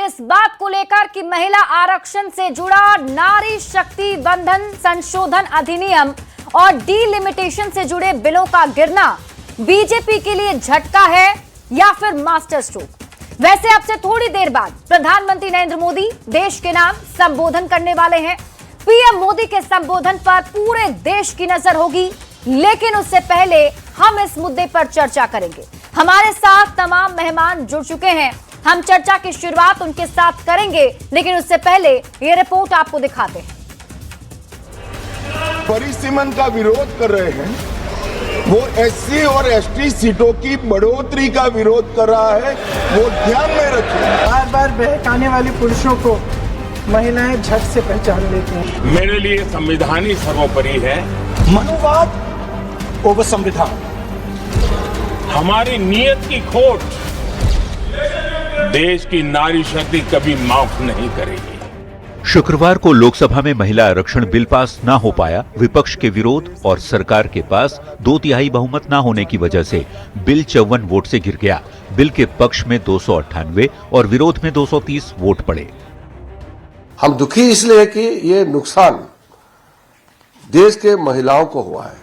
इस बात को लेकर कि महिला आरक्षण से जुड़ा नारी शक्ति बंधन संशोधन अधिनियम और डीलिमिटेशन से जुड़े बिलों का गिरना बीजेपी के लिए झटका है या फिर मास्टर स्ट्रोक। वैसे अब से थोड़ी देर बाद प्रधानमंत्री नरेंद्र मोदी देश के नाम संबोधन करने वाले हैं। पीएम मोदी के संबोधन पर पूरे देश की नजर होगी, लेकिन उससे पहले हम इस मुद्दे पर चर्चा करेंगे। हमारे साथ तमाम मेहमान जुड़ चुके हैं, हम चर्चा की शुरुआत उनके साथ करेंगे, लेकिन उससे पहले ये रिपोर्ट आपको दिखाते हैं। परिसीमन का विरोध कर रहे हैं, वो एससी और एसटी सीटों की बढ़ोतरी का विरोध कर रहा है, वो ध्यान में रखें। बार बार बहकाने वाले पुरुषों को महिलाएं झट से पहचान लेती हैं। मेरे लिए संविधान ही सर्वोपरि है। मनुवाद ओवर संविधान। हमारी नीयत की खोट देश की नारी शक्ति कभी माफ नहीं करेगी। शुक्रवार को लोकसभा में महिला आरक्षण बिल पास न हो पाया। विपक्ष के विरोध और सरकार के पास 2/3 बहुमत न होने की वजह से बिल 54 वोट से गिर गया। बिल के पक्ष में 298 और विरोध में 230 वोट पड़े। हम दुखी इसलिए है कि ये नुकसान देश के महिलाओं को हुआ है।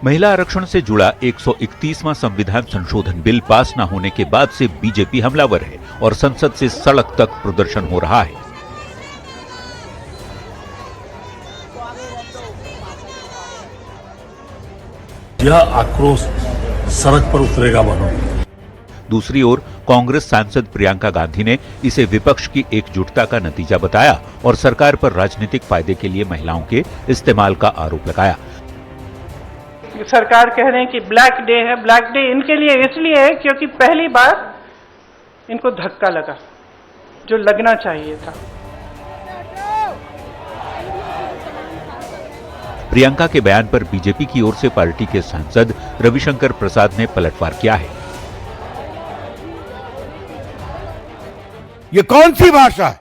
महिला आरक्षण से जुड़ा 131वां संविधान संशोधन बिल पास न होने के बाद से बीजेपी हमलावर है और संसद से सड़क तक प्रदर्शन हो रहा है। यह आक्रोश सड़क पर उतरेगा बनो। दूसरी ओर कांग्रेस सांसद प्रियंका गांधी ने इसे विपक्ष की एकजुटता का नतीजा बताया और सरकार पर राजनीतिक फायदे के लिए महिलाओं के इस्तेमाल का आरोप लगाया। सरकार कह रहे हैं कि ब्लैक डे है। ब्लैक डे इनके लिए इसलिए है क्योंकि पहली बार इनको धक्का लगा जो लगना चाहिए था। प्रियंका के बयान पर बीजेपी की ओर से पार्टी के सांसद रविशंकर प्रसाद ने पलटवार किया है। ये कौन सी भाषा है?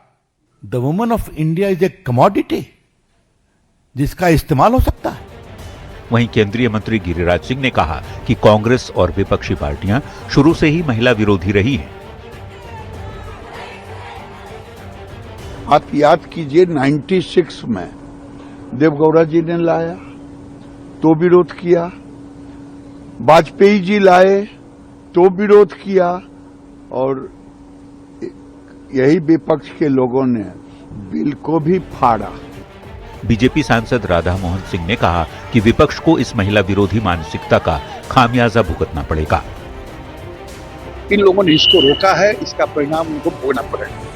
The woman of India is a commodity जिसका इस्तेमाल हो सकता है। वहीं केंद्रीय मंत्री गिरिराज सिंह ने कहा कि कांग्रेस और विपक्षी पार्टियां शुरू से ही महिला विरोधी रही हैं। आप याद कीजिए 96 में देवगौड़ा जी ने लाया तो विरोध किया, वाजपेयी जी लाए तो विरोध किया, और यही विपक्ष के लोगों ने बिल को भी फाड़ा। बीजेपी सांसद राधा मोहन सिंह ने कहा कि विपक्ष को इस महिला विरोधी मानसिकता का खामियाजा भुगतना पड़ेगा। इन लोगों ने इसको रोका है, इसका परिणाम उनको भोगना पड़ेगा।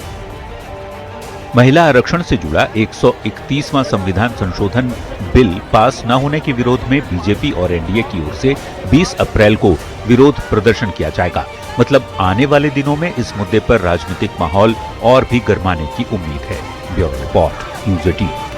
महिला आरक्षण से जुड़ा 131वां संविधान संशोधन बिल पास न होने के विरोध में बीजेपी और एनडीए की ओर से 20 अप्रैल को विरोध प्रदर्शन किया जाएगा। मतलब आने वाले दिनों में इस मुद्दे पर राजनीतिक माहौल और भी गर्माने की उम्मीद है। Bureau report, news 18।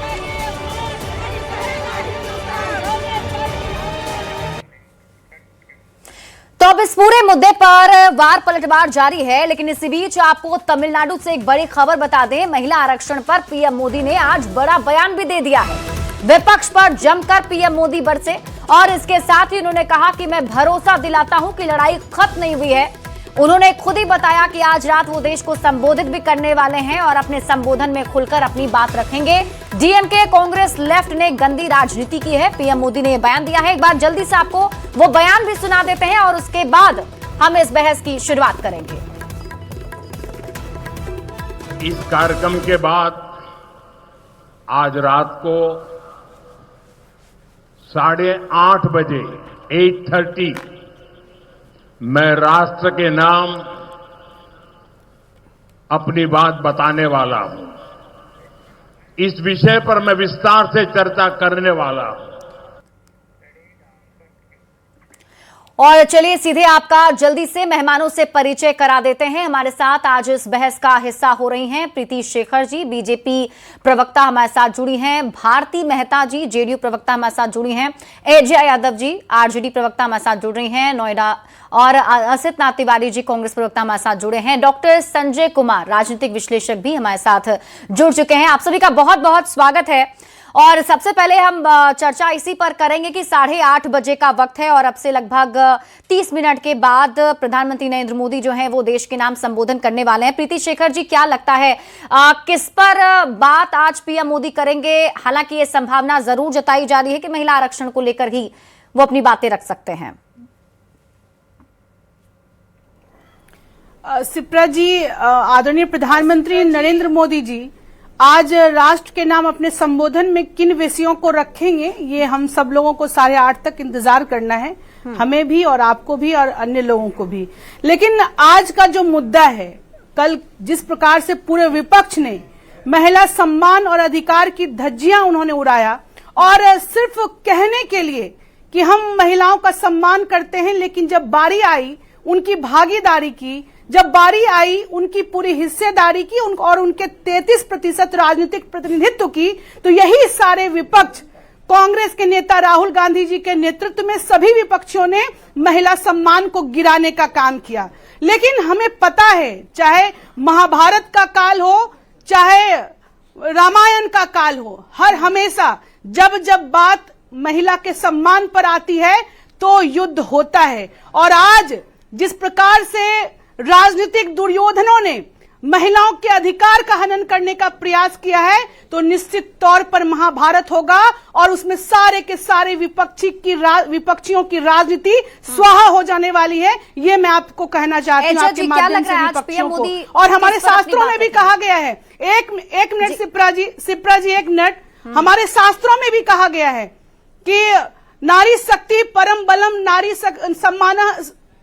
तो अब इस पूरे मुद्दे पर वार पलटवार जारी है, लेकिन इसी बीच आपको तमिलनाडु से एक बड़ी खबर बता दें। महिला आरक्षण पर पीएम मोदी ने आज बड़ा बयान भी दे दिया है। विपक्ष पर जमकर पीएम मोदी बरसे और इसके साथ ही उन्होंने कहा कि मैं भरोसा दिलाता हूं कि लड़ाई खत्म नहीं हुई है। उन्होंने खुद ही बताया कि आज रात वो देश को संबोधित भी करने वाले हैं और अपने संबोधन में खुलकर अपनी बात रखेंगे। डीएमके, कांग्रेस, लेफ्ट ने गंदी राजनीति की है, पीएम मोदी ने यह बयान दिया है। एक बार जल्दी से आपको वो बयान भी सुना देते हैं और उसके बाद हम इस बहस की शुरुआत करेंगे। इस कार्यक्रम के बाद आज रात को 8:30 बजे 8:30 मैं राष्ट्र के नाम अपनी बात बताने वाला हूं। इस विषय पर मैं विस्तार से चर्चा करने वाला हूं। और चलिए सीधे आपका जल्दी से मेहमानों से परिचय करा देते हैं। हमारे साथ आज इस बहस का हिस्सा हो रही हैं प्रीति शेखर जी, बीजेपी प्रवक्ता हमारे साथ जुड़ी हैं। भारती मेहता जी, जेडीयू प्रवक्ता हमारे साथ जुड़ी हैं। एजे यादव जी, आरजेडी प्रवक्ता हमारे साथ जुड़ रही हैं नोएडा। और असित नाथ तिवारी जी, कांग्रेस प्रवक्ता हमारे साथ जुड़े हैं। डॉक्टर संजय कुमार, राजनीतिक विश्लेषक भी हमारे साथ जुड़ चुके हैं। आप सभी का बहुत बहुत स्वागत है। और सबसे पहले हम चर्चा इसी पर करेंगे कि 8:30 बजे का वक्त है और अब से लगभग 30 मिनट के बाद प्रधानमंत्री नरेंद्र मोदी जो हैं वो देश के नाम संबोधन करने वाले हैं। प्रीति शेखर जी, क्या लगता है किस पर बात आज पीएम मोदी करेंगे? हालांकि ये संभावना जरूर जताई जा रही है कि महिला आरक्षण को लेकर ही वो अपनी बातें रख सकते हैं। सिप्रा जी, आदरणीय प्रधानमंत्री नरेंद्र मोदी जी आज राष्ट्र के नाम अपने संबोधन में किन विषयों को रखेंगे, ये हम सब लोगों को 8:30 तक इंतजार करना है, हमें भी और आपको भी और अन्य लोगों को भी। लेकिन आज का जो मुद्दा है, कल जिस प्रकार से पूरे विपक्ष ने महिला सम्मान और अधिकार की धज्जियां उन्होंने उड़ाया और सिर्फ कहने के लिए कि हम महिलाओं का सम्मान करते हैं, लेकिन जब बारी आई उनकी भागीदारी की, जब बारी आई उनकी पूरी हिस्सेदारी की और उनके 33% राजनीतिक प्रतिनिधित्व की, तो यही सारे विपक्ष कांग्रेस के नेता राहुल गांधी जी के नेतृत्व में सभी विपक्षियों ने महिला सम्मान को गिराने का काम किया। लेकिन हमें पता है, चाहे महाभारत का काल हो, चाहे रामायण का काल हो, हर हमेशा जब जब बात महिला के सम्मान पर आती है तो युद्ध होता है। और आज जिस प्रकार से राजनीतिक दुर्योधनों ने महिलाओं के अधिकार का हनन करने का प्रयास किया है, तो निश्चित तौर पर महाभारत होगा और उसमें सारे के सारे विपक्षियों की राजनीति स्वाहा हो जाने वाली है। ये मैं आपको कहना चाहती हूँ आपके माध्यम से विपक्षियों को। और हमारे शास्त्रों में भी कहा गया है, एक मिनट सिप्रा जी एक मिनट, हमारे शास्त्रों में भी कहा गया है कि नारी शक्ति परम बलम, नारी सम्मान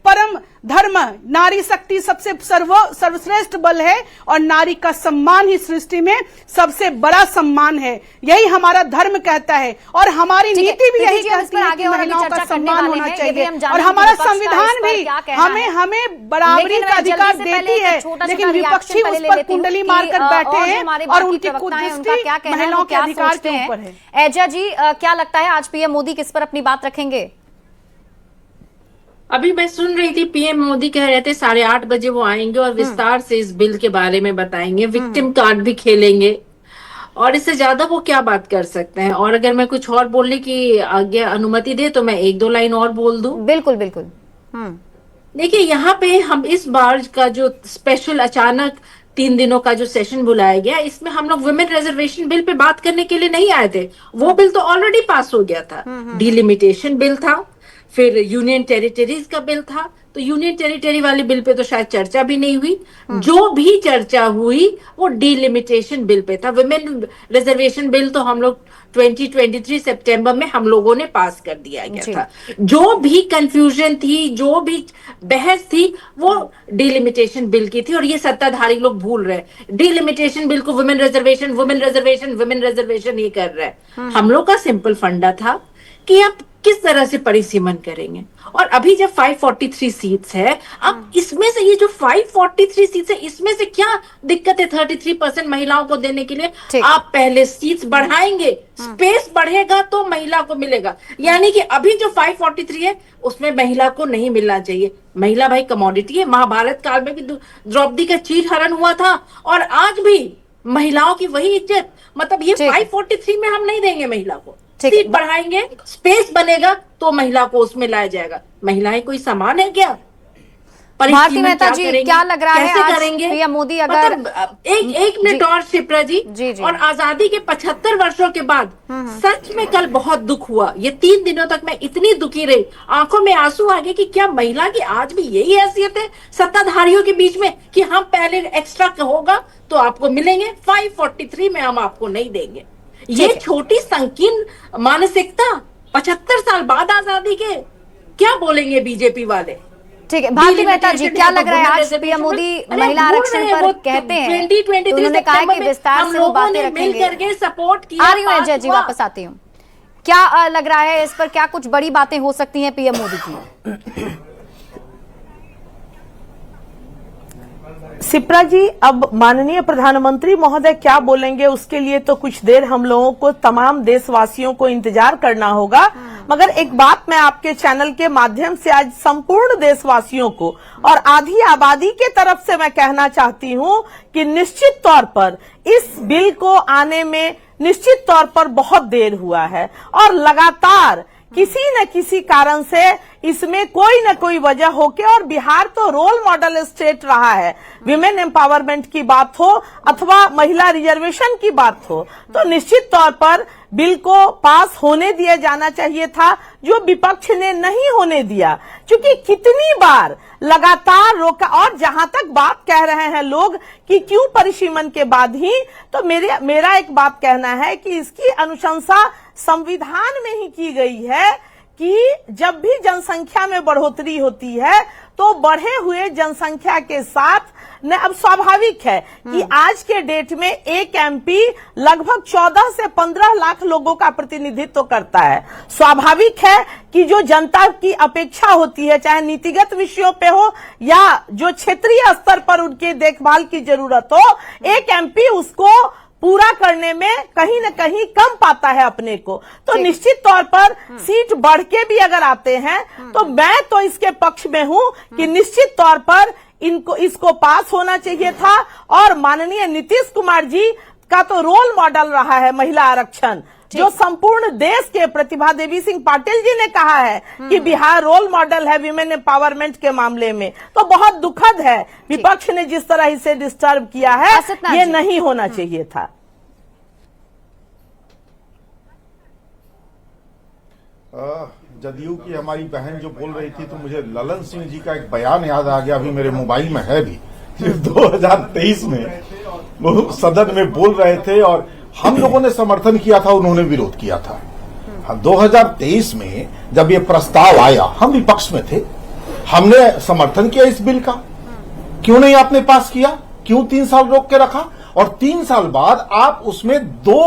परम धर्म, नारी शक्ति सबसे सर्वश्रेष्ठ बल है और नारी का सम्मान ही सृष्टि में सबसे बड़ा सम्मान है। यही हमारा धर्म कहता है और हमारी नीति भी यही कहती है कि महिलाओं का सम्मान होना चाहिए। और हमारा संविधान भी हमें बराबरी का अधिकार देती है, लेकिन विपक्षी उस पर कुंडली मारकर बैठे हैं और उनकी कुदृष्टि महिलाओं के अधिकार के ऊपर है। ऐजा जी, क्या लगता है आज पीएम मोदी किस पर अपनी बात रखेंगे? अभी मैं सुन रही थी पीएम मोदी कह रहे थे 8:30 बजे वो आएंगे और विस्तार से इस बिल के बारे में बताएंगे, विक्टिम कार्ड भी खेलेंगे और इससे ज्यादा वो क्या बात कर सकते हैं। और अगर मैं कुछ और बोलने की आज्ञा अनुमति दे तो मैं 1-2 लाइन और बोल दूं। बिल्कुल बिल्कुल। देखिए, यहाँ पे हम इस बार का जो स्पेशल अचानक 3 दिनों का जो सेशन बुलाया गया, इसमें हम लोग वुमेन रिजर्वेशन बिल पे बात करने के लिए नहीं आए थे। वो बिल तो ऑलरेडी पास हो गया था। डिलिमिटेशन बिल था, फिर यूनियन टेरिटरीज का बिल था, तो यूनियन टेरिटरी वाले बिल पे तो शायद चर्चा भी नहीं हुई। जो भी चर्चा हुई वो डिलिमिटेशन बिल पे था। वुमेन रिजर्वेशन बिल तो हम लोग 2023 सितंबर में हम लोगों ने पास कर दिया गया था। जो भी कंफ्यूजन थी, जो भी बहस थी, वो डिलिमिटेशन बिल की थी और ये सत्ताधारी लोग भूल रहे हैं। डिलिमिटेशन बिल को वुमेन रिजर्वेशन ये कर रहे हैं। हम लोग का सिंपल फंडा था कि आप किस तरह से परिसीमन करेंगे। और अभी जब 543 सीट्स है, अब इसमें से ये जो 543 सीट्स है, इसमें से क्या दिक्कत है 33% महिलाओं को देने के लिए? आप पहले सीट्स बढ़ाएंगे, स्पेस बढ़ेगा तो महिला को मिलेगा। यानी कि अभी जो 543 है उसमें महिला को नहीं मिलना चाहिए। महिला भाई कमोडिटी है। महाभारत काल में भी द्रौपदी का चीरहरण हुआ था और आज भी महिलाओं की वही इज्जत। मतलब ये 543 में हम नहीं देंगे महिला को। सीट बढ़ाएंगे, स्पेस बनेगा तो महिला को उसमें लाया जाएगा। महिलाएं कोई सामान है क्या? भारती मेहता जी, क्या लग रहा है आज पीएम मोदी अगर एक मिनट और शिप्रा जी, और आजादी के 75 वर्षों के बाद सच में कल बहुत दुख हुआ। ये 3 दिनों तक मैं इतनी दुखी रही, आंखों में आंसू आ गए कि क्या महिला की आज भी यही हैसियत है सत्ताधारियों के बीच में कि हम पहले एक्स्ट्रा होगा तो आपको मिलेंगे, 543 में हम आपको नहीं देंगे। ये छोटी संकीर्ण मानसिकता 75 साल बाद आजादी के, क्या बोलेंगे बीजेपी वाले? ठीक है, भारती मेहता जी, क्या लग रहा है आज पीएम मोदी महिला आरक्षण पर कहते हैं, तो उन्होंने कहा कि विस्तार से वो बातें रखेंगे। सपोर्ट किया। आ रही हूँ अजय जी, वापस आती हूँ। क्या लग रहा है इस पर क्या कुछ बड़ी बातें हो सकती हैं पीएम मोदी की? सिप्रा जी, अब माननीय प्रधानमंत्री महोदय क्या बोलेंगे उसके लिए तो कुछ देर हम लोगों को, तमाम देशवासियों को इंतजार करना होगा। मगर एक बात मैं आपके चैनल के माध्यम से आज संपूर्ण देशवासियों को और आधी आबादी के तरफ से मैं कहना चाहती हूं कि निश्चित तौर पर इस बिल को आने में निश्चित तौर पर बहुत देर हुआ है और लगातार किसी न किसी कारण से इसमें कोई न कोई वजह होके, और बिहार तो रोल मॉडल स्टेट रहा है, विमेन एम्पावरमेंट की बात हो अथवा महिला रिजर्वेशन की बात हो, तो निश्चित तौर पर बिल को पास होने दिया जाना चाहिए था, जो विपक्ष ने नहीं होने दिया। क्योंकि कितनी बार लगातार रोका, और जहां तक बात कह रहे हैं लोग कि क्यों परिसीमन के बाद ही, तो मेरा एक बात कहना है कि इसकी अनुशंसा संविधान में ही की गई है कि जब भी जनसंख्या में बढ़ोतरी होती है तो बढ़े हुए जनसंख्या के साथ न, अब स्वाभाविक है कि आज के डेट में एक एमपी लगभग 14 से 15 लाख लोगों का प्रतिनिधित्व करता है। स्वाभाविक है कि जो जनता की अपेक्षा होती है, चाहे नीतिगत विषयों पे हो या जो क्षेत्रीय स्तर पर उनके देखभाल की जरूरत हो, एक एमपी उसको पूरा करने में कहीं न कहीं कम पाता है अपने को। तो निश्चित तौर पर सीट बढ़ के भी अगर आते हैं तो मैं तो इसके पक्ष में हूं कि निश्चित तौर पर इसको पास होना चाहिए था। और माननीय नीतीश कुमार जी का तो रोल मॉडल रहा है महिला आरक्षण, जो संपूर्ण देश के, प्रतिभा देवी सिंह पाटिल जी ने कहा है कि बिहार रोल मॉडल है विमेन एम्पावरमेंट के मामले में। तो बहुत दुखद है विपक्ष ने जिस तरह इसे डिस्टर्ब किया है, ये नहीं होना चाहिए था। जदयू की हमारी बहन जो बोल रही थी, तो मुझे ललन सिंह जी का एक बयान याद आ गया, अभी मेरे मोबाइल में है भी, 2023 में वो सदन में बोल रहे थे और हम लोगों ने समर्थन किया था, उन्होंने विरोध किया था। 2023 में जब ये प्रस्ताव आया, हम विपक्ष में थे, हमने समर्थन किया इस बिल का। क्यों नहीं आपने पास किया? क्यों 3 साल रोक के रखा? और 3 साल बाद आप उसमें 2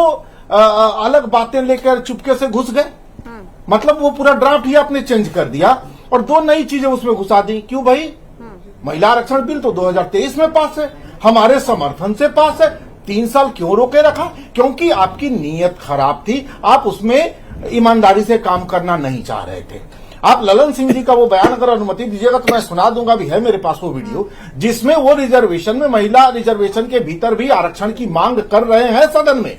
अलग बातें लेकर चुपके से घुस गए। मतलब वो पूरा ड्राफ्ट ही आपने चेंज कर दिया और 2 नई चीजें उसमें घुसा दी। क्यों भाई? महिला आरक्षण बिल तो 2023 में पास है, हमारे समर्थन से पास है, 3 साल क्यों रोके रखा? क्योंकि आपकी नीयत खराब थी, आप उसमें ईमानदारी से काम करना नहीं चाह रहे थे। आप ललन सिंह जी का वो बयान अगर अनुमति दीजिएगा तो मैं सुना दूंगा, अभी है मेरे पास वो वीडियो, जिसमें वो रिजर्वेशन में, महिला रिजर्वेशन के भीतर भी आरक्षण की मांग कर रहे हैं सदन में।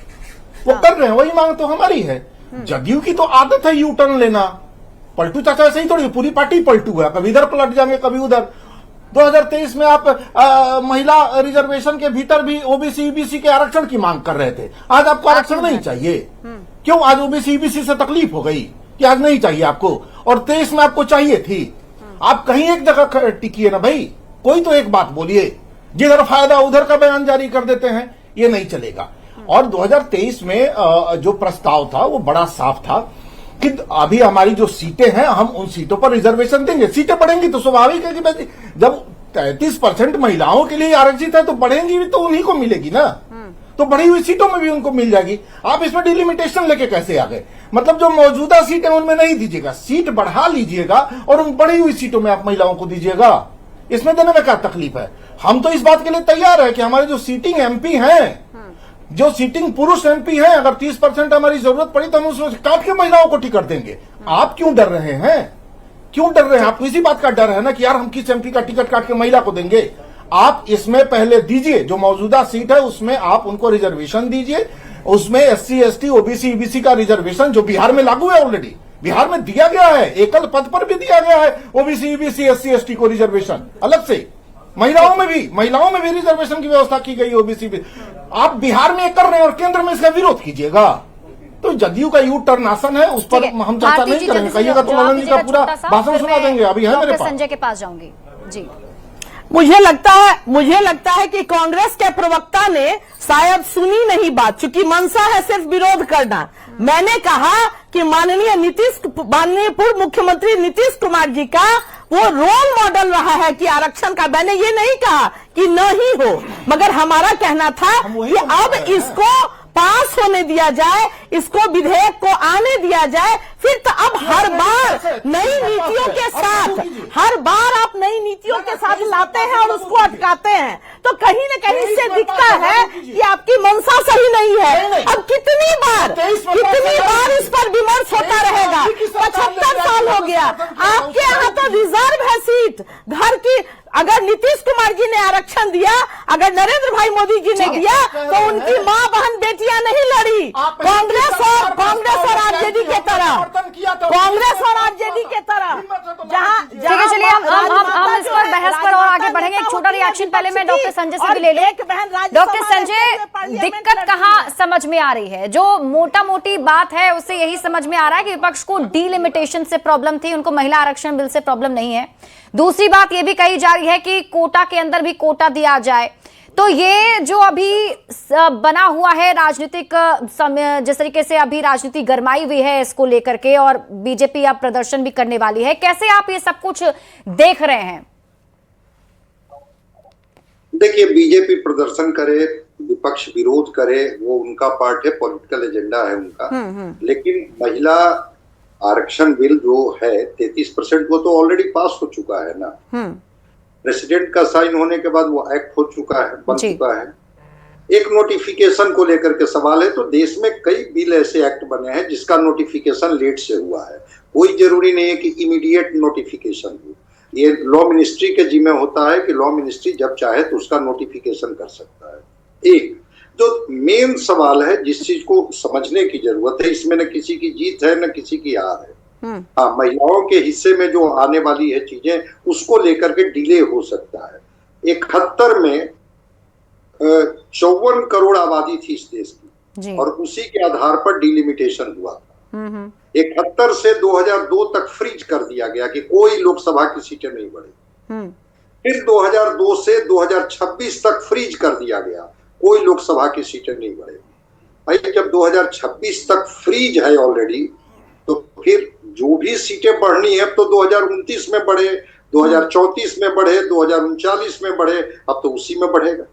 वो कर रहे हैं, वही मांग तो हमारी है। जदयू की तो आदत है यू टर्न लेना। पलटू चाचा ऐसे ही थोड़ी, पूरी पार्टी पलटू है, कभी इधर पलट जाएंगे कभी उधर। 2023 में आप महिला रिजर्वेशन के भीतर भी ओबीसी ईबीसी के आरक्षण की मांग कर रहे थे, आज आपको आरक्षण नहीं चाहिए। क्यों? आज ओबीसी ईबीसी से तकलीफ हो गई कि आज नहीं चाहिए आपको, और 23 में आपको चाहिए थी। आप कहीं एक जगह टिकिए ना भाई, कोई तो एक बात बोलिए। जिधर फायदा उधर का बयान जारी कर देते हैं, ये नहीं चलेगा। और 2023 में जो प्रस्ताव था वो बड़ा साफ था कि अभी हमारी जो सीटें हैं, हम उन सीटों पर रिजर्वेशन देंगे। सीटें बढ़ेंगी तो स्वाभाविक है कि जब 33% महिलाओं के लिए आरक्षित है तो बढ़ेंगी भी तो उन्हीं को मिलेगी ना, तो बढ़ी हुई सीटों में भी उनको मिल जाएगी। आप इसमें डिलिमिटेशन लेके कैसे आ गए? मतलब जो मौजूदा सीटें उनमें नहीं दीजिएगा, सीट बढ़ा लीजिएगा और उन बढ़ी हुई सीटों में आप महिलाओं को दीजिएगा। इसमें देने में क्या तकलीफ है? हम तो इस बात के लिए तैयार है कि हमारे जो सीटिंग एमपी हैं, जो सीटिंग पुरुष एमपी हैं, अगर 30% हमारी जरूरत पड़ी तो हम उसमें काट के महिलाओं को टिकट देंगे। आप क्यों डर रहे हैं? क्यों डर रहे हैं? आपको इसी बात का डर है ना कि यार हम किस एमपी का टिकट काट के महिला को देंगे। आप इसमें पहले दीजिए, जो मौजूदा सीट है उसमें आप उनको रिजर्वेशन दीजिए, उसमें SC ST OBC EBC का रिजर्वेशन जो बिहार में लागू है, ऑलरेडी बिहार में दिया गया है, एकल पद पर भी दिया गया है OBC EBC SC ST को रिजर्वेशन अलग से। महिलाओं में भी रिजर्वेशन की व्यवस्था की गई ओबीसी भी। आप बिहार में कर रहे हैं और केंद्र में इसका विरोध कीजिएगा। तो जदयू का यू टर्न आसन है, उस पर हम चर्चा नहीं करेंगे। कहिएगा तो ललन जी का पूरा भाषण सुना देंगे। अभी है मेरे पास। संजय के पास जाऊंगी जी। मुझे लगता है कि कांग्रेस के प्रवक्ता ने शायद सुनी नहीं बात, चूंकि मंशा है सिर्फ विरोध करना। मैंने कहा कि माननीय पूर्व मुख्यमंत्री नीतीश कुमार जी का वो रोल मॉडल रहा है कि आरक्षण का। मैंने ये नहीं कहा कि नहीं हो, मगर हमारा कहना था कि अब इसको पास होने दिया जाए, इसको विधेयक को आने दिया जाए। फिर तो अब हर बार नई नीतियों के साथ, हर बार आप नई नीतियों के साथ लाते हैं और उसको अटकाते हैं, तो कहीं न कहीं इससे दिखता है कि आपकी मंशा सही नहीं है। अब कितनी बार इस पर विमर्श होता रहेगा? 75 साल हो गया। आपके यहाँ तो रिजर्व है सीट घर की। अगर नीतीश कुमार जी ने आरक्षण दिया, अगर नरेंद्र भाई मोदी जी ने दिया, तो उनकी माँ बहन बेटियां नहीं लड़ी। कांग्रेस और आरजेडी के तरह, कांग्रेस और आरजेडी के तरह जहाँ ठीक है, चलिए हम इस पर बहस पर और आगे बढ़ेंगे। एक छोटा रिएक्शन पहले मैं डॉक्टर संजय से भी ले लूं। डॉक्टर संजय, दिक्कत कहाँ समझ में आ रही है? जो मोटा मोटी बात है उससे यही समझ में आ रहा है कि विपक्ष को डीलिमिटेशन से प्रॉब्लम थी, उनको महिला आरक्षण बिल से प्रॉब्लम नहीं है। दूसरी बात यह भी कही जा रही है कि कोटा के अंदर भी कोटा दिया जाए। तो ये जो अभी बना हुआ है राजनीतिक, जिस तरीके से अभी राजनीति गरमाई हुई है इसको लेकर के, और बीजेपी अब प्रदर्शन भी करने वाली है, कैसे आप ये सब कुछ देख रहे हैं? देखिए, बीजेपी प्रदर्शन करे, विपक्ष विरोध करे, वो उनका पार्ट है, पॉलिटिकल एजेंडा है उनका। लेकिन महिला आरक्षण बिल जो है 33%, वो तो ऑलरेडी पास हो चुका है ना। प्रेसिडेंट का साइन होने के बाद वो एक्ट हो चुका है, बन चुका है। एक नोटिफिकेशन को लेकर के सवाल है। तो देश में कई बिल ऐसे एक्ट बने हैं जिसका नोटिफिकेशन लेट से हुआ है। कोई जरूरी नहीं है कि इमीडिएट नोटिफिकेशन हो। ये लॉ मिनिस्ट्री के जिम्मे होता है कि लॉ मिनिस्ट्री जब चाहे तो उसका नोटिफिकेशन कर सकता है। एक जो मेन सवाल है, जिस चीज को समझने की जरूरत है, इसमें न किसी की जीत है न किसी की हार है। हाँ, महिलाओं के हिस्से में जो आने वाली है चीजें, उसको लेकर के डिले हो सकता है। 71 में 54 करोड़ आबादी थी इस देश की, और उसी के आधार पर डिलिमिटेशन हुआ था। 71 से 2002 तक फ्रीज कर दिया गया कि कोई लोकसभा की सीटें नहीं बढ़े। फिर 2002 से 2026 तक फ्रीज कर दिया गया, कोई लोकसभा की सीटें नहीं बढ़े। भाई, जब 2026 तक फ्रीज है ऑलरेडी, तो फिर जो भी सीटें बढ़नी है, अब तो 2029 में बढ़े, 2034 में बढ़े, 2039 में बढ़े, अब तो उसी में बढ़ेगा।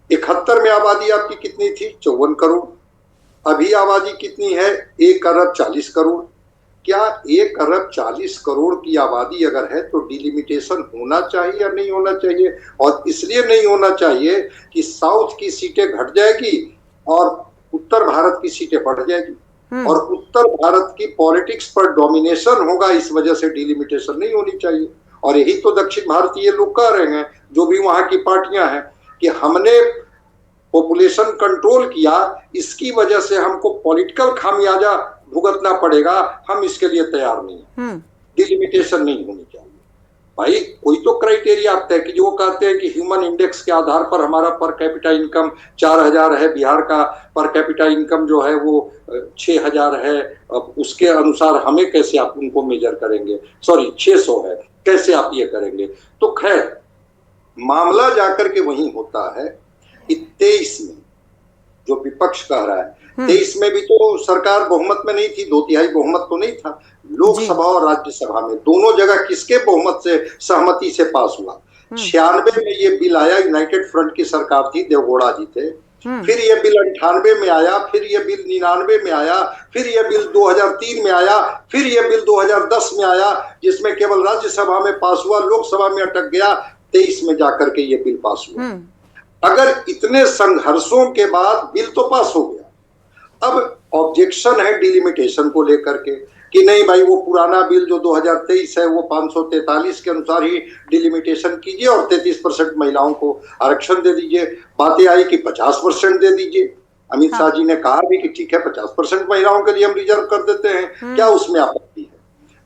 71 में आबादी आपकी कितनी थी? 54 करोड़। अभी आबादी कितनी है? 1 अरब 40 करोड़। क्या 1 अरब 40 करोड़ की आबादी अगर है तो डिलिमिटेशन होना चाहिए या नहीं होना चाहिए? और इसलिए नहीं होना चाहिए कि साउथ की सीटें घट जाएगी और उत्तर भारत की सीटें बढ़ जाएगी, और उत्तर भारत की पॉलिटिक्स पर डोमिनेशन होगा, इस वजह से डिलिमिटेशन नहीं होनी चाहिए। और यही तो दक्षिण भारतीय लोग कह रहे हैं, जो भी वहां की पार्टियां हैं, कि हमने पॉपुलेशन कंट्रोल किया, इसकी वजह से हमको पॉलिटिकल खामियाजा भुगतना पड़ेगा, हम इसके लिए तैयार नहीं है। डिलिमिटेशन नहीं होनी चाहिए। भाई, कोई तो क्राइटेरिया आता है कि जो कहते हैं कि ह्यूमन इंडेक्स के आधार पर हमारा पर कैपिटा इनकम 4000 है, बिहार का पर कैपिटा इनकम जो है वो 6000 है, अब उसके अनुसार हमें कैसे आप उनको मेजर करेंगे? सॉरी, 600 है, कैसे आप ये करेंगे? तो खैर, मामला जाकर के वहीं होता है कि 23 में जो विपक्ष कह रहा है, 23 में भी तो सरकार बहुमत में नहीं थी, 2/3 बहुमत तो नहीं था। लोकसभा और राज्यसभा में दोनों जगह किसके बहुमत से, सहमति से पास हुआ? 96 में ये बिल आया, यूनाइटेड फ्रंट की सरकार थी, देवगौड़ा जी थे। फिर ये बिल 98 में आया, फिर ये बिल 99 में आया, फिर ये बिल 2003 में आया, फिर ये बिल 2010 में आया, जिसमें केवल राज्यसभा में पास हुआ, लोकसभा में अटक गया। 23 में जाकर के ये बिल पास हुआ। अगर इतने संघर्षों के बाद बिल तो पास हो गया, अब ऑब्जेक्शन है डिलिमिटेशन को लेकर के कि नहीं भाई, वो पुराना बिल जो 2023 है वो 543 के अनुसार ही डिलिमिटेशन कीजिए और 33% महिलाओं को आरक्षण दे दीजिए। बातें आई कि 50% दे दीजिए। अमित शाह जी ने कहा भी कि ठीक है, 50% महिलाओं के लिए हम रिजर्व कर देते हैं, क्या उसमें आपत्ति है?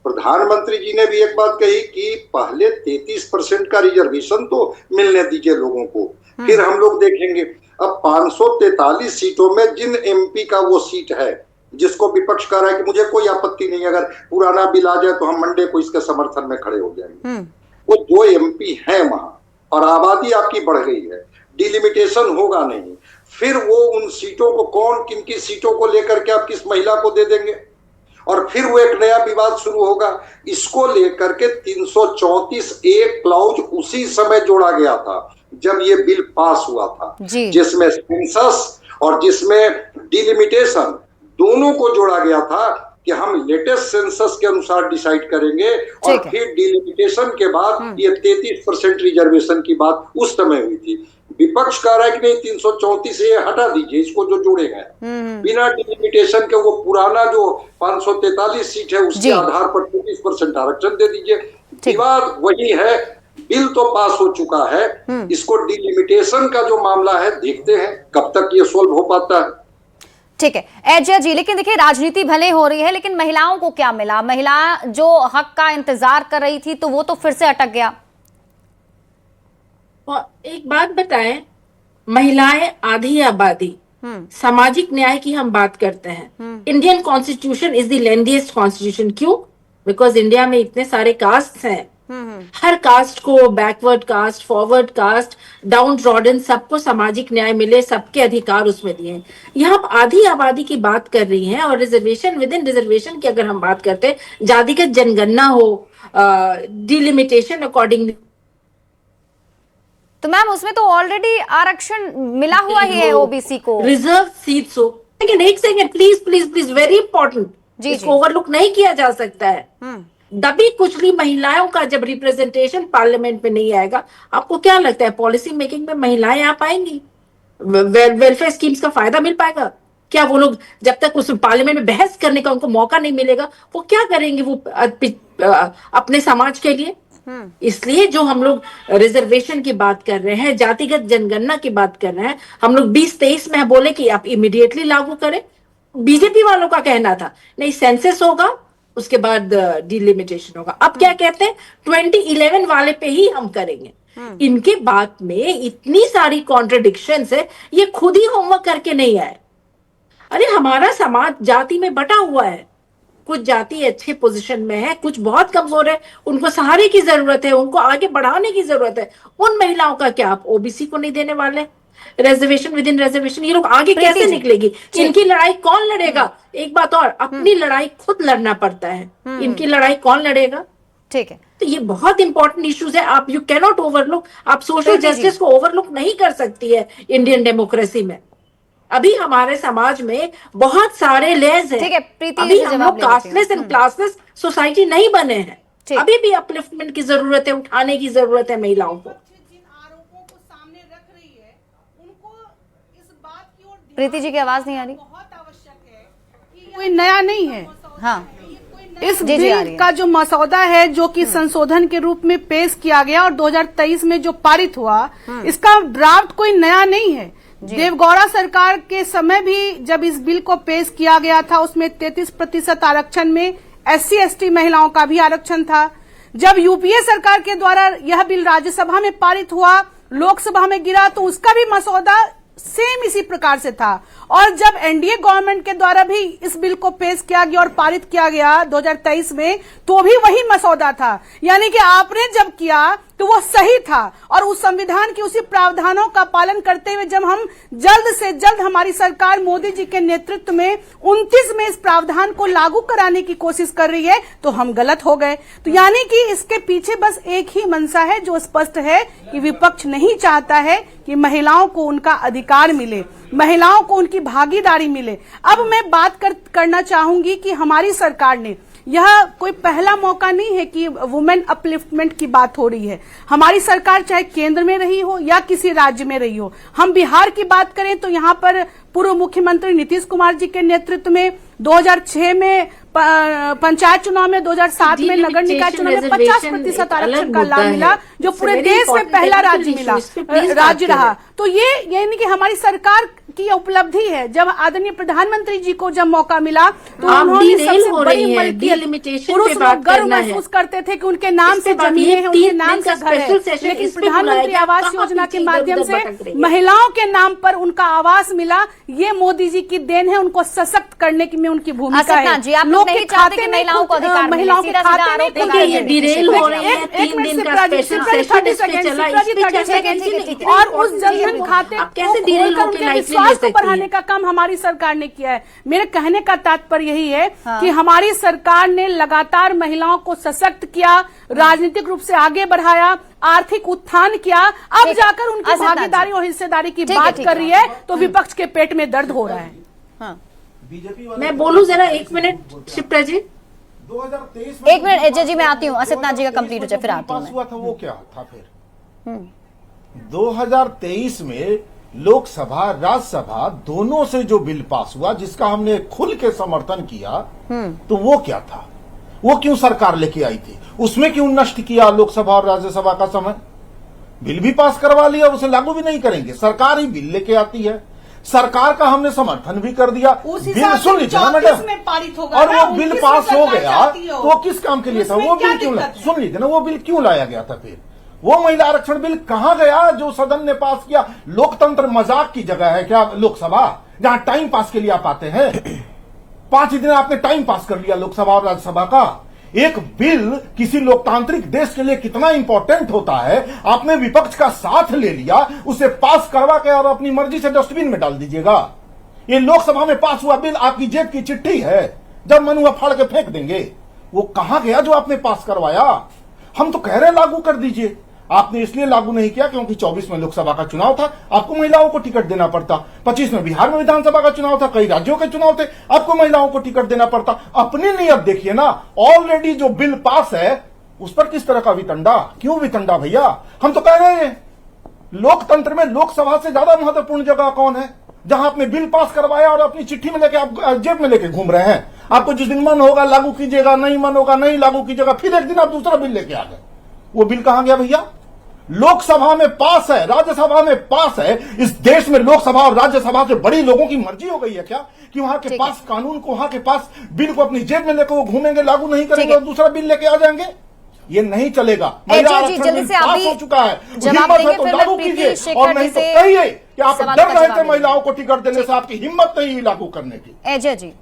प्रधानमंत्री जी ने भी एक बात कही कि पहले 33% का रिजर्वेशन तो मिलने दीजिए लोगों को, फिर हम लोग देखेंगे। अब 543 सीटों में जिन एमपी का वो सीट है जिसको विपक्ष कह रहा है कि मुझे कोई आपत्ति नहीं, अगर पुराना बिल आ जाए तो हम मंडे को इसके समर्थन में खड़े हो जाएंगे, वो 2 एमपी हैं वहां और आबादी आपकी बढ़ गई है, डिलिमिटेशन होगा नहीं। फिर वो उन सीटों को कौन, किन की सीटों को लेकर के आप किस महिला को दे देंगे, और फिर वो एक नया विवाद शुरू होगा। इसको लेकर के 334A क्लाउज उसी समय जोड़ा गया था जब ये बिल पास हुआ था, जिसमें सेंसस और जिसमें डिलिमिटेशन दोनों को जोड़ा गया था कि हम लेटेस्ट सेंसस के अनुसार डिसाइड करेंगे, और फिर डिलिमिटेशन के बाद ये 33% रिजर्वेशन की बात उस समय हुई थी। विपक्ष कह रहा है कि नहीं, 334 से हटा दीजिए इसको जो जोड़े गए, बिना डिलिमिटेशन के वो पुराना जो 543 सीट है उसके आधार पर 33% आरक्षण दे दीजिए। विवाद वही है बिल तो पास हो चुका है, इसको डिलिमिटेशन का जो मामला है देखते हैं कब तक ये सोल्व हो पाता है। ठीक है एजय जी, लेकिन देखिए राजनीति भले हो रही है लेकिन महिलाओं को क्या मिला? महिला जो हक का इंतजार कर रही थी तो वो तो फिर से अटक गया। और एक बात बताएं, महिलाएं आधी आबादी, सामाजिक न्याय की हम बात करते हैं। Indian constitution is the lengthiest constitution. क्यों? बिकॉज इंडिया में इतने सारे कास्ट हैं, हर कास्ट को, backward caste, forward caste, downtrodden, सबको सामाजिक न्याय मिले, सबके अधिकार उसमें दिए हैं। यहाँ आप आधी आबादी की बात कर रही हैं और रिजर्वेशन विद इन रिजर्वेशन की अगर हम बात करते हैं, जातिगत जनगणना हो, डिलिमिटेशन अकॉर्डिंग, तो मैम उसमें तो ऑलरेडी आरक्षण मिला हुआ ही है ओबीसी को, रिजर्व सीट्स हो। लेकिन एक second, please please please, very important, इसको ओवरलुक नहीं किया जा सकता है। दबी कुचली महिलाओं का जब रिप्रेजेंटेशन पार्लियामेंट में नहीं आएगा, आपको क्या लगता है पॉलिसी मेकिंग में महिलाएं आ पाएंगी? वेलफेयर स्कीम्स का फायदा मिल पाएगा क्या? वो लोग जब तक उस पार्लियामेंट में बहस करने का उनको मौका नहीं मिलेगा, वो क्या करेंगे वो अपने समाज के लिए? इसलिए जो हम लोग रिजर्वेशन की बात कर रहे हैं, जातिगत जनगणना की बात कर रहे हैं, हम लोग 2023 में बोले कि आप इमीडिएटली लागू करें। बीजेपी वालों का कहना था नहीं, सेंसस होगा उसके बाद डिलिमिटेशन होगा। अब क्या कहते हैं, 2011 वाले पे ही हम करेंगे। इनके बात में इतनी सारी कॉन्ट्रडिक्शंस है, ये खुद ही होमवर्क करके नहीं आए। अरे हमारा समाज जाति में बटा हुआ है, कुछ जाति अच्छे पोजीशन में है, कुछ बहुत कमजोर है, उनको सहारे की जरूरत है, उनको आगे बढ़ाने की जरूरत है। उन महिलाओं का क्या आप ओबीसी को नहीं देने वाले? रिजर्वेशन विद इन रिजर्वेशन, ये लोग आगे कैसे निकलेगी? इनकी लड़ाई कौन लड़ेगा? एक बात और, अपनी लड़ाई खुद लड़ना पड़ता है, इनकी लड़ाई कौन लड़ेगा? ठीक है, तो ये बहुत इंपॉर्टेंट इश्यूज है। आप यू कैनॉट ओवरलुक, आप सोशल जस्टिस को ओवरलुक नहीं कर सकती है इंडियन डेमोक्रेसी में। अभी हमारे समाज में बहुत सारे लेयर्स हैं। ठीक है प्रीति, अभी हम लोग कास्टलेस एंड क्लासलेस सोसाइटी नहीं बने हैं। अभी भी अपलिफ्टमेंट की जरूरत है, उठाने की जरूरत है महिलाओं को। प्रीति जी की आवाज नहीं आ रही। कोई नया नहीं है। हाँ, इस बिल का जो मसौदा है जो कि संशोधन के रूप में पेश किया गया और 2023 में जो पारित हुआ, इसका ड्राफ्ट कोई नया नहीं है। देवगौड़ा सरकार के समय भी जब इस बिल को पेश किया गया था, उसमें 33% आरक्षण में SC/ST महिलाओं का भी आरक्षण था। जब यूपीए सरकार के द्वारा यह बिल राज्यसभा में पारित हुआ, लोकसभा में गिरा, तो उसका भी मसौदा सेम इसी प्रकार से था। और जब एनडीए गवर्नमेंट के द्वारा भी इस बिल को पेश किया गया और पारित किया गया 2023 में, तो भी वही मसौदा था। यानी कि आपने जब किया तो वो सही था और उस संविधान के उसी प्रावधानों का पालन करते हुए जब हम जल्द से जल्द हमारी सरकार मोदी जी के नेतृत्व में 29 में इस प्रावधान को लागू कराने की कोशिश कर रही है, तो हम गलत हो गए। तो यानी कि इसके पीछे बस एक ही मंशा है जो स्पष्ट है कि विपक्ष नहीं चाहता है कि महिलाओं को उनका अधिकार मिले, महिलाओं को उनकी भागीदारी मिले। अब मैं बात करना चाहूंगी कि हमारी सरकार ने, यह कोई पहला मौका नहीं है कि वुमेन अपलिफ्टमेंट की बात हो रही है। हमारी सरकार चाहे केंद्र में रही हो या किसी राज्य में रही हो, हम बिहार की बात करें तो यहाँ पर पूर्व मुख्यमंत्री नीतीश कुमार जी के नेतृत्व में 2006 में पंचायत चुनाव में, 2007 में नगर निकाय चुनाव में 50% आरक्षण का लाभ मिला, जो पूरे देश में पहला राज्य रहा। तो ये यानी कि हमारी सरकार की उपलब्धि है। जब आदरणीय प्रधानमंत्री जी को जब मौका मिला तो उन्होंने सबसे बड़ी पुरुष लोग गर्व महसूस करते थे कि उनके नाम से जमीनें हैं, उनके नाम से घर है। लेकिन प्रधानमंत्री आवास योजना के माध्यम से महिलाओं के नाम पर उनका आवास मिला। ये मोदी जी की देन है, उनको सशक्त करने की में उनकी भूमिका है। लोग नहीं चाहते कि महिलाओं को अधिकार मिले, महिलाओं के खाते में ये डिरेल हो रही है। 3 दिन का स्पेशल सेशन इस पे चला, और उस जनधन खाते विश्वास को बढ़ाने का काम हमारी सरकार ने किया है। मेरे कहने का तात्पर्य यही है कि हमारी सरकार ने लगातार महिलाओं को सशक्त किया, राजनीतिक रूप से आगे बढ़ाया, आर्थिक उत्थान किया। अब जाकर उनकी भागीदारी और हिस्सेदारी की बात कर रही है तो विपक्ष के पेट में दर्द हो रहा है। मैं बोलूं जरा 1 मिनट शिप्रा जी, 2023 1 मिनट एजय जी मैं आती हूँ, असितनाथ जी का कंप्लीट हो जाए फिर आती हूँ। हुआ था वो क्या था फिर 2023 में लोकसभा राज्यसभा दोनों से जो बिल पास हुआ जिसका हमने खुल के समर्थन किया, तो वो क्या था? वो क्यों सरकार लेके आई थी? उसमें क्यों नष्ट किया लोकसभा और राज्यसभा का समय? बिल भी पास करवा लिया, उसे लागू भी नहीं करेंगे। सरकार ही बिल लेके आती है, सरकार का हमने समर्थन भी कर दिया। बिल सुन लीजिए ना मैडम, और वो बिल पास हो गया तो वो किस काम के लिए था? वो बिल क्यों सुन लीजिए ना, वो बिल क्यों लाया गया था? फिर वो महिला आरक्षण बिल कहां गया जो सदन ने पास किया? लोकतंत्र मजाक की जगह है क्या लोकसभा, जहां टाइम पास के लिए आप आते हैं? 5 दिन आपने टाइम पास कर लिया लोकसभा और राज्यसभा का। एक बिल किसी लोकतांत्रिक देश के लिए कितना इंपॉर्टेंट होता है, आपने विपक्ष का साथ ले लिया, उसे पास करवा के और अपनी मर्जी से डस्टबिन में डाल दीजिएगा। ये लोकसभा में पास हुआ बिल आपकी जेब की चिट्ठी है, जब मन हुआ फाड़ के फेंक देंगे। वो कहां गया जो आपने पास करवाया? हम तो कह रहे लागू कर दीजिए। आपने इसलिए लागू नहीं किया क्योंकि 24 में लोकसभा का चुनाव था, आपको महिलाओं को टिकट देना पड़ता। 25 में बिहार में विधानसभा का चुनाव था, कई राज्यों के चुनाव थे, आपको महिलाओं को टिकट देना पड़ता। अपनी नीयत देखिए ना। ऑलरेडी जो बिल पास है उस पर किस तरह का वितंडा? क्यों वितंडा भैया? हम तो कह रहे हैं लोकतंत्र में लोकसभा से ज्यादा महत्वपूर्ण जगह कौन है, जहां आपने बिल पास करवाया और अपनी चिट्ठी में लेके आप जेब में लेके घूम रहे हैं। आपको जिस दिन मन होगा लागू कीजिएगा, नहीं मन होगा नहीं लागू कीजिएगा, फिर एक दिन आप दूसरा बिल लेके आ गए। वो बिल कहां गया भैया? लोकसभा में पास है, राज्यसभा में पास है। इस देश में लोकसभा और राज्यसभा से बड़ी लोगों की मर्जी हो गई है क्या कि वहां के पास कानून को, वहां के पास बिल को अपनी जेब में लेकर वो घूमेंगे, लागू नहीं करेंगे और दूसरा बिल लेके आ जाएंगे? ये नहीं चलेगा। महिला आरक्षण बिल पास हो चुका है, हिम्मत है तो लागू कीजिए, और नहीं तो कहिए कि आप डर रहे थे महिलाओं को टिकट देने से, आपकी हिम्मत नहीं लागू करने की। अजय जी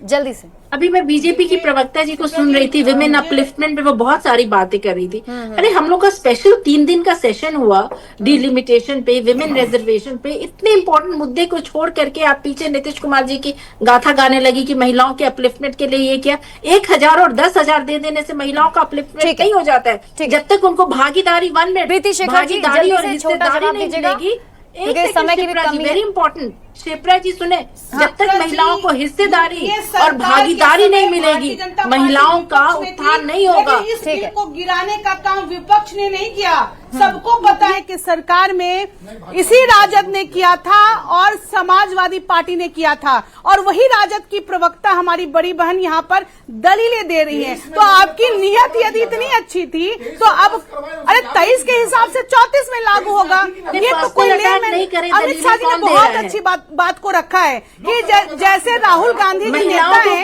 जल्दी से। अभी मैं बीजेपी की प्रवक्ता जी को सुन रही थी, विमेन अपलिफ्टमेंट पे वो बहुत सारी बातें कर रही थी। अरे हम लोग का स्पेशल 3 दिन का सेशन हुआ डिलिमिटेशन पे, विमेन रिजर्वेशन पे। इतने इंपॉर्टेंट मुद्दे को छोड़ करके आप पीछे नीतीश कुमार जी की गाथा गाने लगी कि महिलाओं के अपलिफ्टमेंट के लिए ये क्या। 1000 और 10,000 दे देने से महिलाओं का अपलिफ्टमेंट नहीं हो जाता है। जब तक उनको भागीदारी भागीदारी और हिस्सेदारी नहीं मिलेगी। एक समय की भी कमी, वेरी इंपॉर्टेंट शिप्रा जी सुने, जब तक महिलाओं को हिस्सेदारी और भागीदारी नहीं मिलेगी, महिलाओं का उत्थान नहीं होगा। इस बिल को गिराने का काम विपक्ष ने नहीं किया। सबको पता है कि सरकार में इसी राजद ने किया था और समाजवादी पार्टी ने किया था, और वही राजद की प्रवक्ता हमारी बड़ी बहन यहाँ पर दलीलें दे रही है। तो आपकी नियत यदि इतनी अच्छी थी तो अब अरे 23 के हिसाब से 34 में लागू होगा। ये तो कोई अमित शाह जी ने बहुत अच्छी बात को रखा है कि जैसे राहुल गांधी जी नेता है,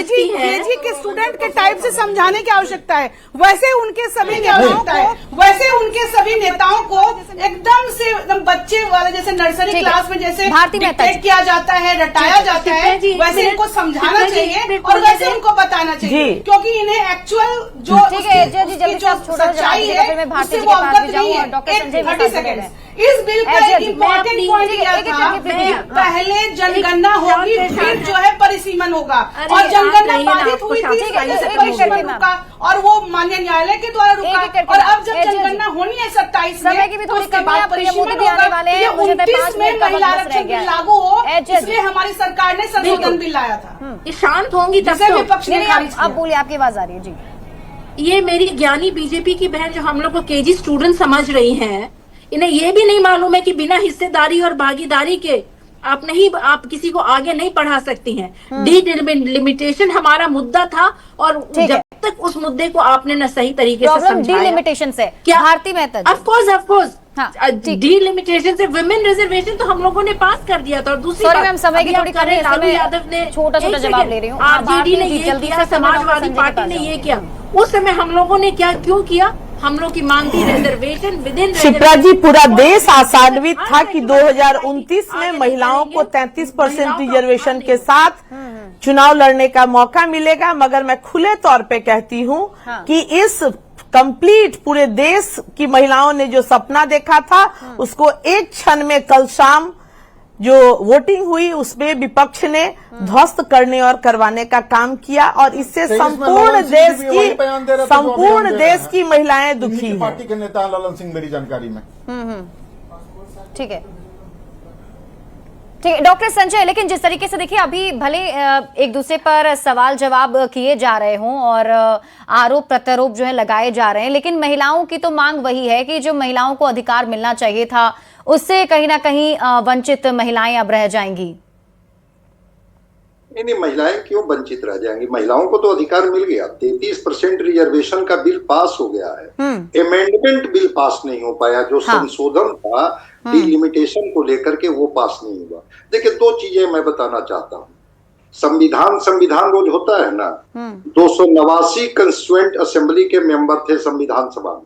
केजी के स्टूडेंट के टाइप से समझाने की आवश्यकता है, वैसे उनके सभी नेताओं को एकदम से बच्चे वाले जैसे नर्सरी क्लास में जैसे डिक्टेट किया जाता है, रटाया जाता है, वैसे इनको समझाना चाहिए और वैसे उनको बताना चाहिए, क्योंकि इन्हें एक्चुअल जो सच्चाई है उससे वो अवगत नहीं है। 30 सेकेंड इस बिल का एक इम्पोर्टेंट पॉइंट यह था, पहले जनगणना होगी फिर जो है परिसीमन होगा, और जनगणना बाधित हुई थी परिसीमन रुका और वो माननीय न्यायालय के द्वारा रुका, और अब जब जनगणना होनी है 27 में तो उसके बाद परिसीमन होगा। ये 29 में महिला आरक्षण बिल लागू हो, इसलिए हमारी सरकार ने संशोधन बिल लाया था। शांत होंगी तब तो विपक्ष ने खारिज किया। अब बोलिए, आपकी आवाज आ रही है जी। ये मेरी ज्ञानी बीजेपी की बहन जो हम लोग को केजी स्टूडेंट समझ रही हैं, इन्हें ये भी नहीं मालूम है कि बिना हिस्सेदारी और भागीदारी के आप किसी को आगे नहीं बढ़ा सकती हैं। डिलिमिटेशन हमारा मुद्दा था, और जब तक उस मुद्दे को आपने न सही तरीके से समझाया, डिलिमिटेशन से क्या Bharti Mehta, of course delimitation से विमेन रिजर्वेशन तो हम लोगों ने पास कर दिया था। और दूसरी मैम समय की थोड़ी कमी है, लालू यादव ने छोटा जवाब ले रही हूँ। आरजेडी ने ये किया, समाजवादी पार्टी ने ये किया। उस समय हम लोगों ने क्यों किया? हम लोग की मांग थी रिजर्वेशन विद इन। शिप्रा जी, पूरा देश आशान्वित था कि 2029 में महिलाओं को 33% रिजर्वेशन के साथ चुनाव लड़ने का मौका मिलेगा, मगर मैं खुले तौर पे कहती हूँ कि इस कंप्लीट पूरे देश की महिलाओं ने जो सपना देखा था उसको एक क्षण में कल शाम जो वोटिंग हुई उसमें विपक्ष ने ध्वस्त करने और करवाने का काम किया, और इससे संपूर्ण देश की महिलाएं दुखी हैं। पार्टी के नेता ललन सिंह मेरी जानकारी में। ठीक है डॉक्टर संजय, लेकिन जिस तरीके से देखिए अभी भले एक दूसरे पर सवाल जवाब किए जा रहे हों और आरोप प्रत्यारोप जो है लगाए जा रहे हैं, लेकिन महिलाओं की तो मांग वही है कि जो महिलाओं को अधिकार मिलना चाहिए था उससे कहीं ना कहीं वंचित महिलाएं अब रह जाएंगी। नहीं, महिलाएं क्यों वंचित रह जाएंगी? महिलाओं को तो अधिकार मिल गया। 33% रिजर्वेशन का बिल पास हो गया है। अमेंडमेंट बिल पास नहीं हो पाया, जो संशोधन था डिलिमिटेशन को लेकर के, वो पास नहीं हुआ। देखिए, दो चीजें मैं बताना चाहता हूँ। संविधान रोज होता है ना, 289 कंस्टिट्यूएंट असेंबली के मेंबर थे संविधान सभा में,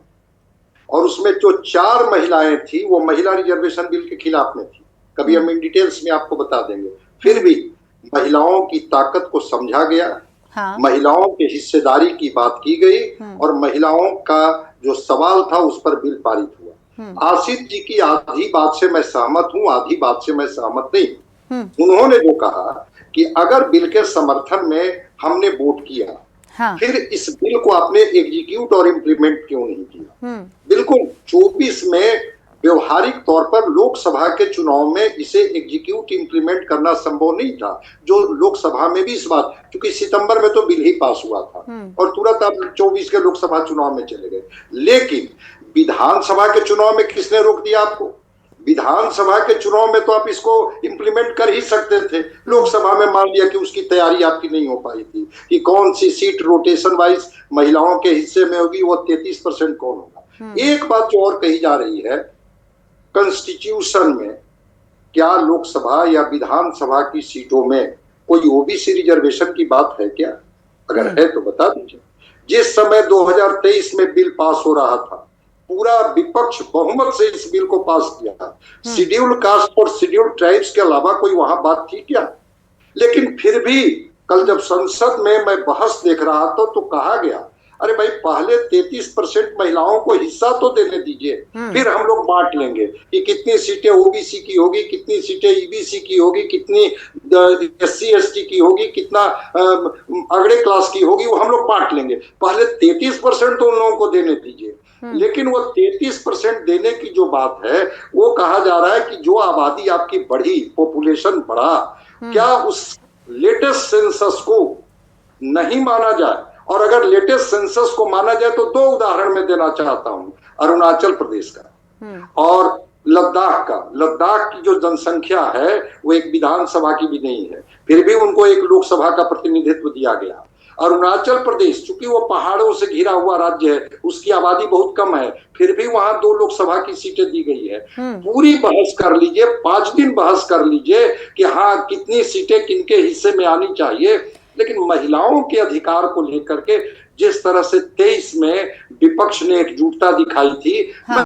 और उसमें जो 4 महिलाएं थी वो महिला रिजर्वेशन बिल के खिलाफ में थी। कभी हम इन डिटेल्स में आपको बता देंगे। फिर भी महिलाओं की ताकत को समझा गया, महिलाओं के हिस्सेदारी की बात की गई, और महिलाओं का जो सवाल था उस पर बिल पारित हुआ। आसिफ जी की आधी बात से मैं सहमत हूं, आधी बात से मैं सहमत नहीं। उन्होंने जो कहा कि अगर बिल के समर्थन में हमने वोट किया, फिर इस बिल को आपने एग्जीक्यूट और इम्प्लीमेंट क्यों नहीं किया? बिल्कुल 24 में व्यवहारिक तौर पर लोकसभा के चुनाव में इसे एग्जीक्यूट इम्प्लीमेंट करना संभव नहीं था, जो लोकसभा में भी इस बात, क्योंकि सितंबर में तो बिल ही पास हुआ था और तुरंत आप 24 के लोकसभा चुनाव में चले गए। लेकिन विधानसभा के चुनाव में किसने रोक दिया आपको? विधानसभा के चुनाव में तो आप इसको इम्प्लीमेंट कर ही सकते थे। लोकसभा में मान लिया कि उसकी तैयारी आपकी नहीं हो पाई थी कि कौन सी सीट रोटेशन वाइज महिलाओं के हिस्से में होगी, वो 33% कौन होगा। एक बात जो और कही जा रही है, कॉन्स्टिट्यूशन में क्या लोकसभा या विधानसभा की सीटों में कोई ओबीसी रिजर्वेशन की बात है क्या? अगर है तो बता दीजिए। जिस समय 2023 में बिल पास हो रहा था, पूरा विपक्ष बहुमत से इस बिल को पास किया। शेड्यूल्ड कास्ट और शेड्यूल्ड ट्राइब्स के अलावा कोई वहां बात थी क्या? लेकिन फिर भी कल जब संसद में मैं बहस देख रहा था तो कहा गया, अरे भाई पहले 33% महिलाओं को हिस्सा तो देने दीजिए, फिर हम लोग बांट लेंगे कि कितनी सीटें ओबीसी की होगी, कितनी सीटें ईबीसी की होगी, कितनी एससी एसटी की होगी, कितना अगड़े क्लास की होगी, वो हम लोग बांट लेंगे। पहले 33% तो उन लोगों को देने दीजिए। लेकिन वो 33% देने की जो बात है, वो कहा जा रहा है कि जो आबादी आपकी बढ़ी, पॉपुलेशन बढ़ा, क्या उस लेटेस्ट सेंसस को नहीं माना जाए? और अगर लेटेस्ट सेंसस को माना जाए तो 2 उदाहरण मैं देना चाहता हूं, अरुणाचल प्रदेश का और लद्दाख का। लद्दाख की जो जनसंख्या है वो एक विधानसभा की भी नहीं है, फिर भी उनको एक लोकसभा का प्रतिनिधित्व दिया गया। अरुणाचल प्रदेश चूंकि वो पहाड़ों से घिरा हुआ राज्य है, उसकी आबादी बहुत कम है, फिर भी वहां 2 लोकसभा की सीटें दी गई है। पूरी बहस कर लीजिए, 5 दिन बहस कर लीजिए कि हाँ कितनी सीटें किनके हिस्से में आनी चाहिए, लेकिन महिलाओं के अधिकार को लेकर के जिस तरह से 23 में विपक्ष ने एकजुटता दिखाई थी,